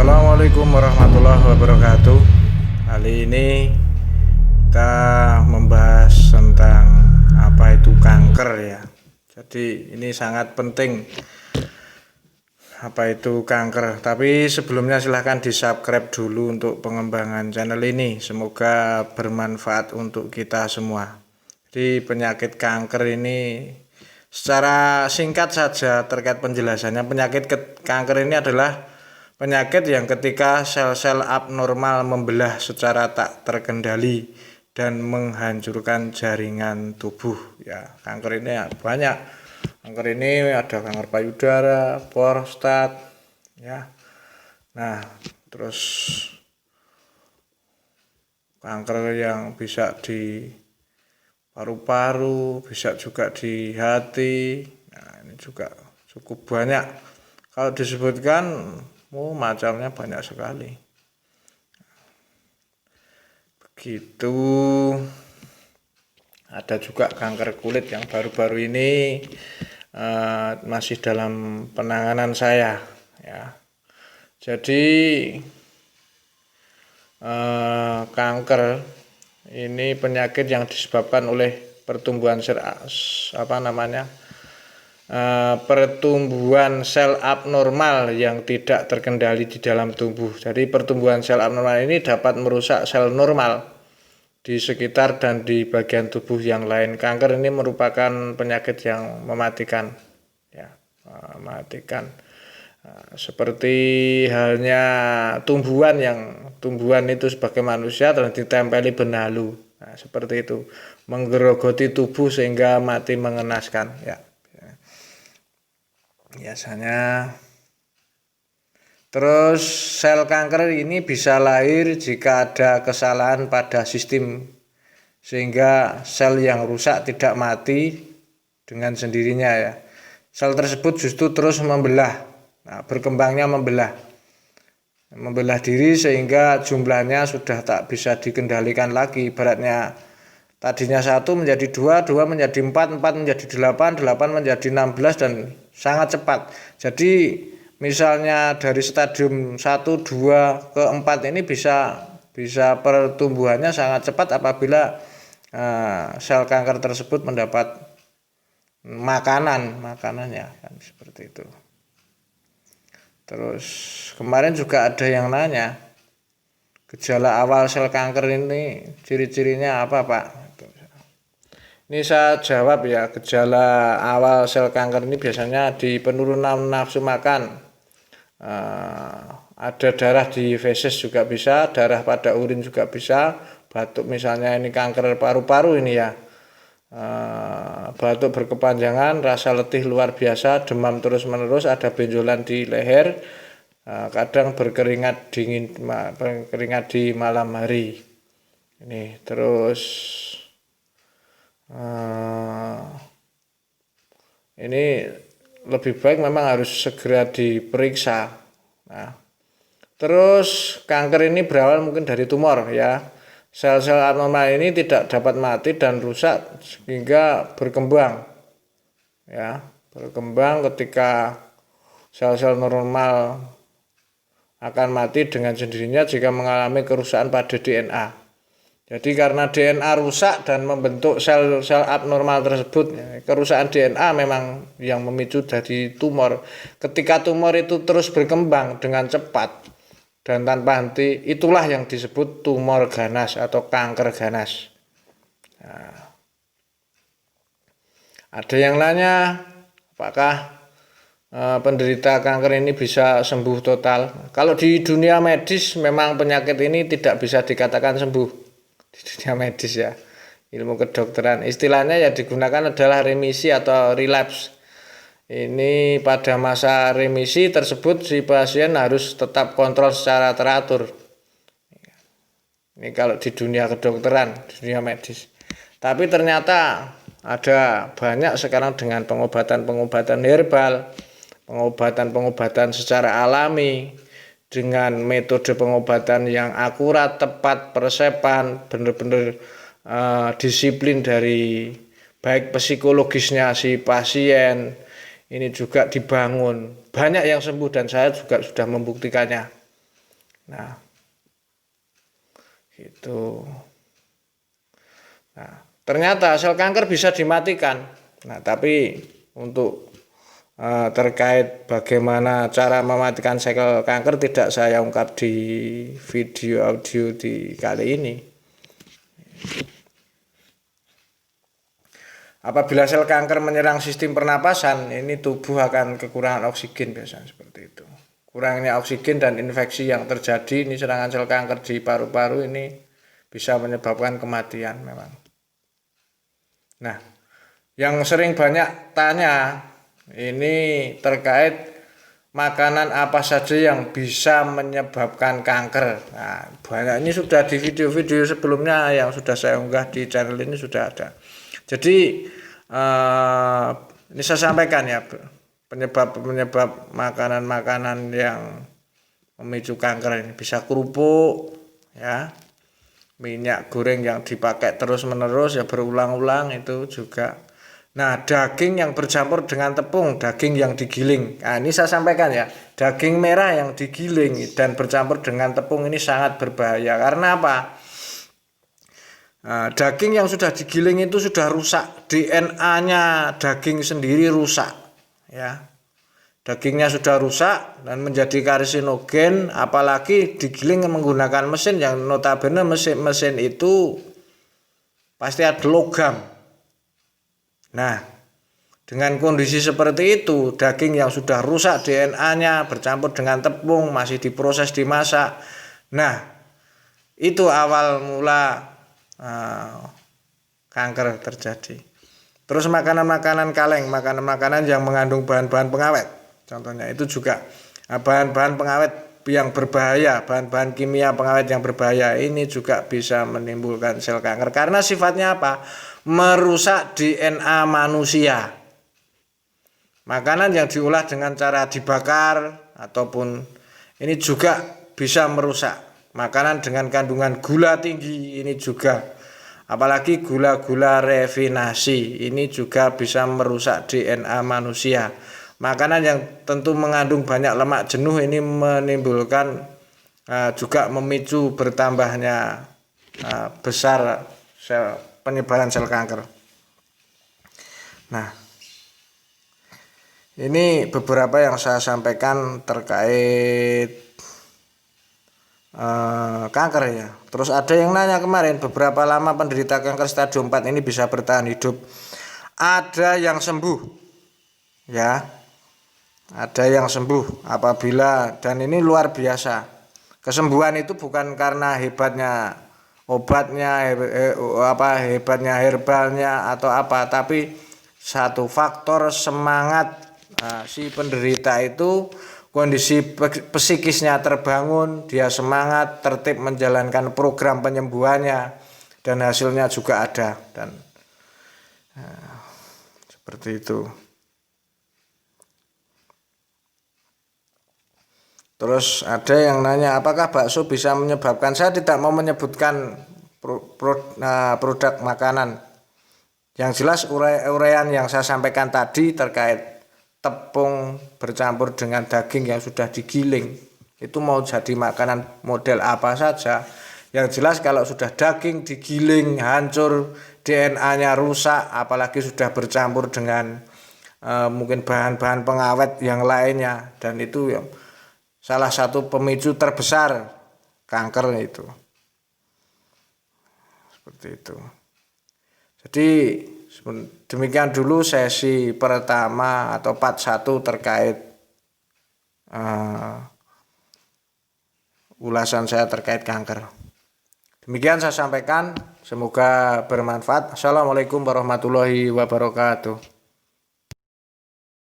Assalamualaikum warahmatullahi wabarakatuh. Kali ini kita membahas tentang apa itu kanker ya. Jadi ini sangat penting apa itu kanker. Tapi sebelumnya silahkan di subscribe dulu untuk pengembangan channel ini. Semoga bermanfaat untuk kita semua. Jadi penyakit kanker ini secara singkat saja terkait penjelasannya, penyakit kanker ini adalah penyakit yang ketika sel-sel abnormal membelah secara tak terkendali dan menghancurkan jaringan tubuh. Ya, kanker ini banyak. Kanker ini ada kanker payudara, prostat, ya. Nah, terus kanker yang bisa di paru-paru, bisa juga di hati. Nah, ini juga cukup banyak. Kalau disebutkan macamnya banyak sekali. Begitu. Ada juga kanker kulit yang baru-baru ini masih dalam penanganan saya ya. Jadi kanker ini penyakit yang disebabkan oleh pertumbuhan pertumbuhan sel abnormal yang tidak terkendali di dalam tubuh. Jadi pertumbuhan sel abnormal ini dapat merusak sel normal di sekitar dan di bagian tubuh yang lain. Kanker ini merupakan penyakit yang mematikan, ya, mematikan. Seperti halnya tumbuhan itu sebagai manusia dan ditempeli benalu. Nah, seperti itu, menggerogoti tubuh sehingga mati mengenaskan, ya. Biasanya terus sel kanker ini bisa lahir jika ada kesalahan pada sistem sehingga sel yang rusak tidak mati dengan sendirinya ya. Sel tersebut justru terus membelah. Nah, berkembangnya membelah diri sehingga jumlahnya sudah tak bisa dikendalikan lagi. Ibaratnya tadinya 1 menjadi 2, 2 menjadi 4, 4 menjadi 8, 8 menjadi 16 dan sangat cepat. Jadi misalnya dari stadium 1, 2 ke 4 ini bisa pertumbuhannya sangat cepat apabila sel kanker tersebut mendapat makanannya kan, seperti itu. Terus kemarin juga ada yang nanya, gejala awal sel kanker ini ciri-cirinya apa, Pak? Ini saya jawab ya, gejala awal sel kanker ini biasanya di penurunan nafsu makan, ada darah di feses juga bisa, darah pada urin juga bisa, batuk misalnya ini kanker paru-paru ini ya, batuk berkepanjangan, rasa letih luar biasa, demam terus-menerus, ada benjolan di leher, kadang berkeringat dingin, berkeringat di malam hari. Ini terus ini lebih baik memang harus segera diperiksa. Nah, terus kanker ini berawal mungkin dari tumor ya. Sel-sel abnormal ini tidak dapat mati dan rusak hingga berkembang. Ya, berkembang ketika sel-sel normal akan mati dengan sendirinya jika mengalami kerusakan pada DNA. Jadi karena DNA rusak dan membentuk sel-sel abnormal tersebut, kerusakan DNA memang yang memicu jadi tumor. Ketika tumor itu terus berkembang dengan cepat dan tanpa henti, itulah yang disebut tumor ganas atau kanker ganas. Nah, ada yang nanya, apakah penderita kanker ini bisa sembuh total? Kalau di dunia medis memang penyakit ini tidak bisa dikatakan sembuh. Di dunia medis ya, ilmu kedokteran istilahnya yang digunakan adalah remisi atau relapse. Ini pada masa remisi tersebut si pasien harus tetap kontrol secara teratur. Ini kalau di dunia kedokteran, di dunia medis. Tapi ternyata ada banyak sekarang dengan pengobatan herbal, pengobatan secara alami, dengan metode pengobatan yang akurat, tepat, persepan, benar-benar disiplin dari baik psikologisnya si pasien, ini juga dibangun. Banyak yang sembuh dan saya juga sudah membuktikannya. Nah, gitu. Nah, ternyata sel kanker bisa dimatikan. Nah, tapi untuk terkait bagaimana cara mematikan sel kanker tidak saya ungkap di video audio di kali ini. Apabila sel kanker menyerang sistem pernapasan, ini tubuh akan kekurangan oksigen biasanya seperti itu. Kurangnya oksigen dan infeksi yang terjadi, ini serangan sel kanker di paru-paru ini bisa menyebabkan kematian memang. Nah, yang sering banyak tanya ini terkait makanan apa saja yang bisa menyebabkan kanker. Nah, banyak ini sudah di video-video sebelumnya yang sudah saya unggah di channel ini sudah ada. Jadi ini saya sampaikan ya penyebab makanan-makanan yang memicu kanker ini bisa kerupuk, ya, minyak goreng yang dipakai terus-menerus ya berulang-ulang itu juga. Nah, daging yang bercampur dengan tepung, daging yang digiling. Nah, ini saya sampaikan ya, daging merah yang digiling dan bercampur dengan tepung ini sangat berbahaya. Karena apa? Nah, daging yang sudah digiling itu sudah rusak, DNA-nya daging sendiri rusak, ya. Dagingnya sudah rusak dan menjadi karsinogen, apalagi digiling menggunakan mesin yang notabene mesin itu pasti ada logam. Nah, dengan kondisi seperti itu, daging yang sudah rusak DNA-nya bercampur dengan tepung, masih diproses dimasak. Nah, itu awal mula kanker terjadi. Terus makanan-makanan kaleng, makanan-makanan yang mengandung bahan-bahan pengawet. Contohnya itu juga bahan-bahan pengawet yang berbahaya, bahan-bahan kimia pengawet yang berbahaya ini juga bisa menimbulkan sel kanker. Karena sifatnya apa? Merusak DNA manusia. Makanan yang diolah dengan cara dibakar ataupun ini juga bisa merusak. Makanan dengan kandungan gula tinggi ini juga, apalagi gula-gula refinasi ini juga bisa merusak DNA manusia. Makanan yang tentu mengandung banyak lemak jenuh ini menimbulkan juga memicu bertambahnya besar penyebaran sel kanker. Nah, ini beberapa yang saya sampaikan terkait kanker ya. Terus ada yang nanya kemarin, beberapa lama penderita kanker stadium 4 ini bisa bertahan hidup? Ada yang sembuh, ya. Ada yang sembuh apabila, dan ini luar biasa. Kesembuhan itu bukan karena hebatnya obatnya, hebatnya herbalnya atau apa, tapi satu faktor semangat si penderita itu, kondisi psikisnya terbangun, dia semangat, tertib menjalankan program penyembuhannya, dan hasilnya juga ada, dan seperti itu. Terus ada yang nanya, apakah bakso bisa menyebabkan? Saya tidak mau menyebutkan produk makanan. Yang jelas uraian yang saya sampaikan tadi terkait tepung bercampur dengan daging yang sudah digiling, itu mau jadi makanan model apa saja. Yang jelas kalau sudah daging digiling hancur, DNA-nya rusak, apalagi sudah bercampur dengan mungkin bahan-bahan pengawet yang lainnya, dan itu salah satu pemicu terbesar kanker itu. Seperti itu. Jadi demikian dulu sesi pertama atau part 1 terkait ulasan saya terkait kanker. Demikian saya sampaikan, semoga bermanfaat. Assalamualaikum warahmatullahi wabarakatuh.